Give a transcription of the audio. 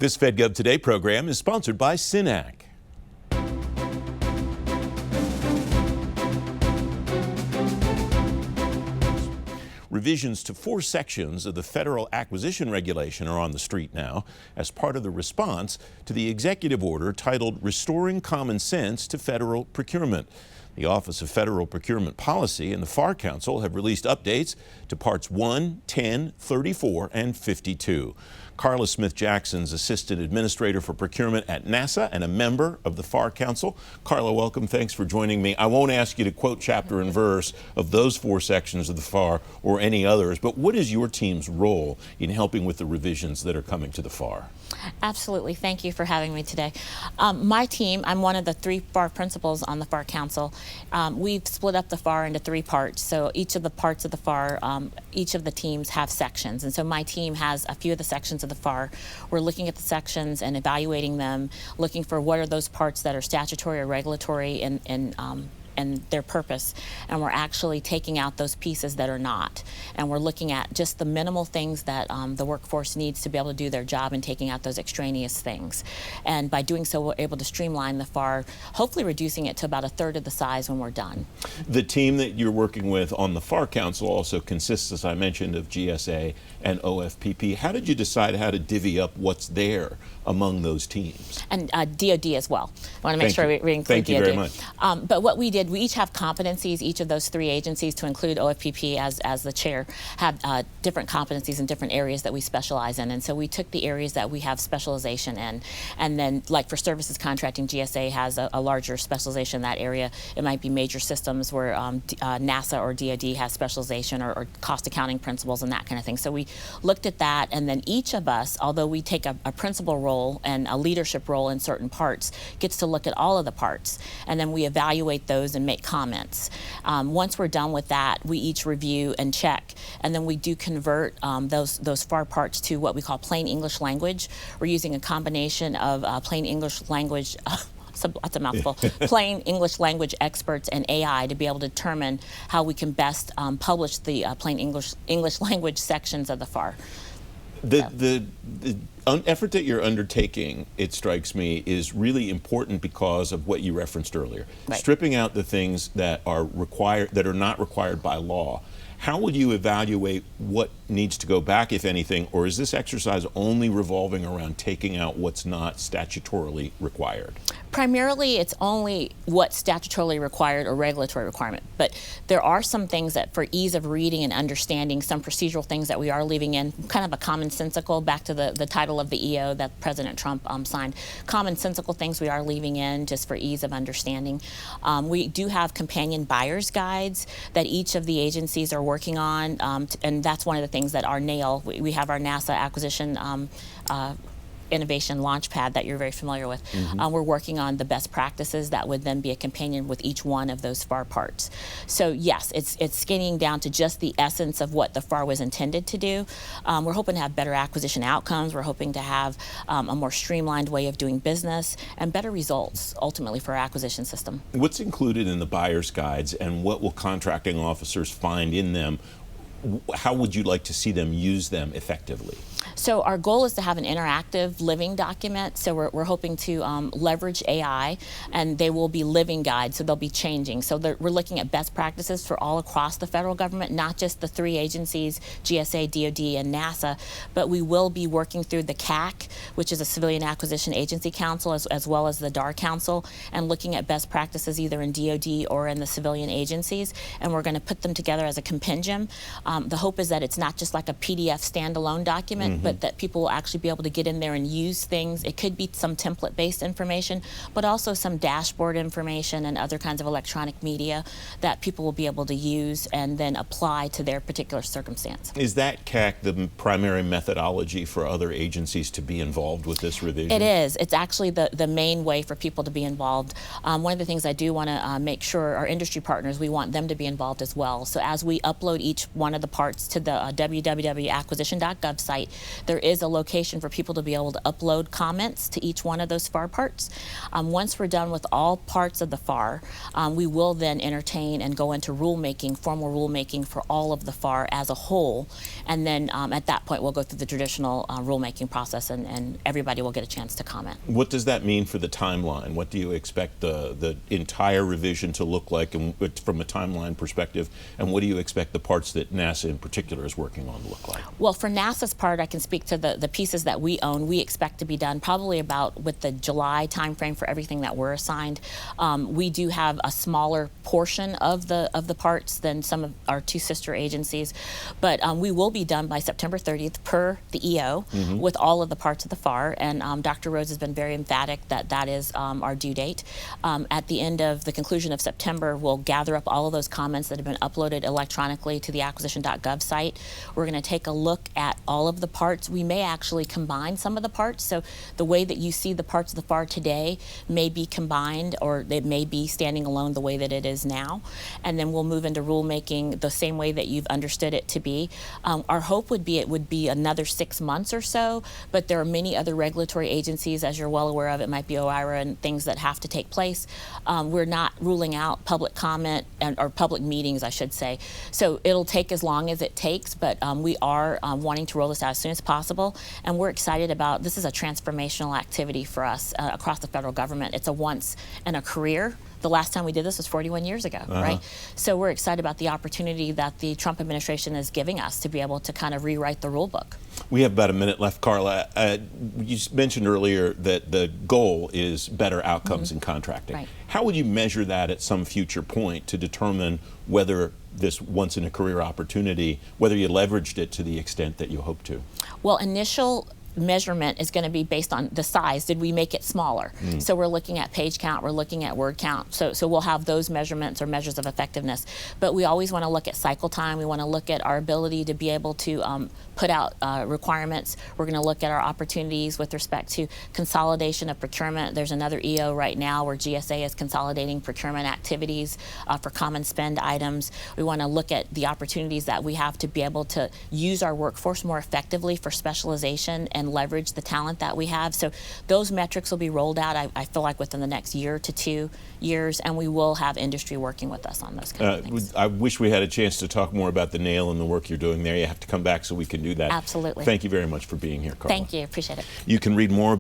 This FedGov Today program is sponsored by SYNAC. Revisions to 4 sections of the federal acquisition regulation are on the street now as part of the response to the executive order titled Restoring Common Sense to Federal Procurement. The Office of Federal Procurement Policy and the FAR Council have released updates to Parts 1, 10, 34, and 52. Karla Smith Jackson is Assistant Administrator for Procurement at NASA and a member of the FAR Council. Karla, welcome. Thanks for joining me. I won't ask you to quote chapter and verse of those 4 sections of the FAR or any others, but what is your team's role in helping with the revisions that are coming to the FAR? Absolutely. Thank you for having me today. My team, I'm one of the 3 FAR principals on the FAR Council. We've split up the FAR into 3 parts. So each of the parts of the FAR, each of the teams have sections. And so my team has a few of the sections of the FAR. We're looking at the sections and evaluating them, looking for what are those parts that are statutory or regulatory and their purpose, and we're actually taking out those pieces that are not. And we're looking at just the minimal things that the workforce needs to be able to do their job and taking out those extraneous things. And by doing so, we're able to streamline the FAR, hopefully reducing it to about 1/3 of the size when we're done. The team that you're working with on the FAR Council also consists, as I mentioned, of GSA and OFPP. How did you decide how to divvy up what's there among those teams? And DOD as well. I want to make sure we include Thank you DOD. very much. But what we did, we each have competencies. Each of those 3 agencies, to include OFPP as the chair, have different competencies in different areas that we specialize in. And so we took the areas that we have specialization in. And then, like for services contracting, GSA has a larger specialization in that area. It might be major systems where NASA or DOD has specialization, or cost accounting principles and that kind of thing. So we looked at that, and then each of us, although we take a principal role and a leadership role in certain parts, gets to look at all of the parts. And then we evaluate those and make comments. Once we're done with that, we each review and check, and then we do convert those FAR parts to what we call plain English language. We're using a combination of plain English language that's a mouthful. Plain English language experts and AI to be able to determine how we can best publish the plain English language sections of the FAR. The effort that you're undertaking, it strikes me, is really important because of what you referenced earlier. Right. Stripping out the things that are required, that are not required by law. How would you evaluate what needs to go back, if anything, or is this exercise only revolving around taking out what's not statutorily required? Primarily, it's only what's statutorily required or regulatory requirement. But there are some things that, for ease of reading and understanding, some procedural things that we are leaving in, kind of a commonsensical, back to the title of the EO that President Trump signed. Commonsensical things we are leaving in just for ease of understanding. We do have companion buyer's guides that each of the agencies are working on, and that's one of the things that our NAIL, we have our NASA acquisition innovation launchpad that you're very familiar with. We're working on the best practices that would then be a companion with each one of those FAR parts. So yes, it's skinning down to just the essence of what the FAR was intended to do. We're hoping to have better acquisition outcomes. We're hoping to have a more streamlined way of doing business and better results ultimately for our acquisition system. What's included in the buyer's guides, and what will contracting officers find in them? How would you like to see them use them effectively? So our goal is to have an interactive living document. So we're hoping to leverage AI, and they will be living guides, so they'll be changing. So we're looking at best practices for all across the federal government, not just the 3 agencies, GSA, DOD, and NASA, but we will be working through the CAC, which is a Civilian Acquisition Agency Council, as well as the DAR Council, and looking at best practices either in DOD or in the civilian agencies. And we're going to put them together as a compendium. The hope is that it's not just like a PDF standalone document, but that people will actually be able to get in there and use things. It could be some template-based information, but also some dashboard information and other kinds of electronic media that people will be able to use and then apply to their particular circumstance. Is that CAC the primary methodology for other agencies to be involved with this revision? It is. It's actually the main way for people to be involved. One of the things I do want to make sure our industry partners, we want them to be involved as well. So as we upload each one of the parts to the www.acquisition.gov site, there is a location for people to be able to upload comments to each one of those FAR parts. Once we're done with all parts of the FAR, we will then entertain and go into rulemaking, formal rulemaking for all of the FAR as a whole. And then at that point, we'll go through the traditional rulemaking process and and everybody will get a chance to comment. What does that mean for the timeline? What do you expect the entire revision to look like and from a timeline perspective, and what do you expect the parts that NASA in particular is working on to look like? Well, for NASA's part, I can speak to the pieces that we own. We expect to be done probably about with the July timeframe for everything that we're assigned. We do have a smaller portion of the parts than some of our two sister agencies, but we will be done by September 30th per the EO with all of the parts of the FAR, and Dr. Rhodes has been very emphatic that that is our due date. At the end of the conclusion of September, we'll gather up all of those comments that have been uploaded electronically to the acquisition.gov site. We're going to take a look at all of the parts. We may actually combine some of the parts, so the way that you see the parts of the FAR today may be combined, or it may be standing alone the way that it is now, and then we'll move into rulemaking the same way that you've understood it to be. Our hope would be it would be another 6 months or so, but there are many other regulatory agencies, as you're well aware of. It might be OIRA and things that have to take place. We're not ruling out public comment or public meetings, I should say. So it'll take as long as it takes, but we are wanting to roll this out as soon as possible, and we're excited about this. Is a transformational activity for us across the federal government. It's a once in a career. The last time we did this was 41 years ago, right? So we're excited about the opportunity that the Trump administration is giving us to be able to kind of rewrite the rule book. We have about a minute left, Karla. You mentioned earlier that the goal is better outcomes in contracting. Right. How would you measure that at some future point to determine whether this once-in-a-career opportunity, whether you leveraged it to the extent that you hope to? Well, initial measurement is going to be based on the size. Did we make it smaller? So we're looking at page count, we're looking at word count. So we'll have those measurements or measures of effectiveness. But we always want to look at cycle time. We want to look at our ability to be able to put out requirements. We're going to look at our opportunities with respect to consolidation of procurement. There's another EO right now where GSA is consolidating procurement activities for common spend items. We want to look at the opportunities that we have to be able to use our workforce more effectively for specialization and leverage the talent that we have. So those metrics will be rolled out, I feel like, within the next year to 2 years, and we will have industry working with us on those kind of things. I wish we had a chance to talk more about the nail and the work you're doing there. You have to come back so we can do that. Absolutely. Thank you very much for being here, Karla. Thank you. Appreciate it. You can read more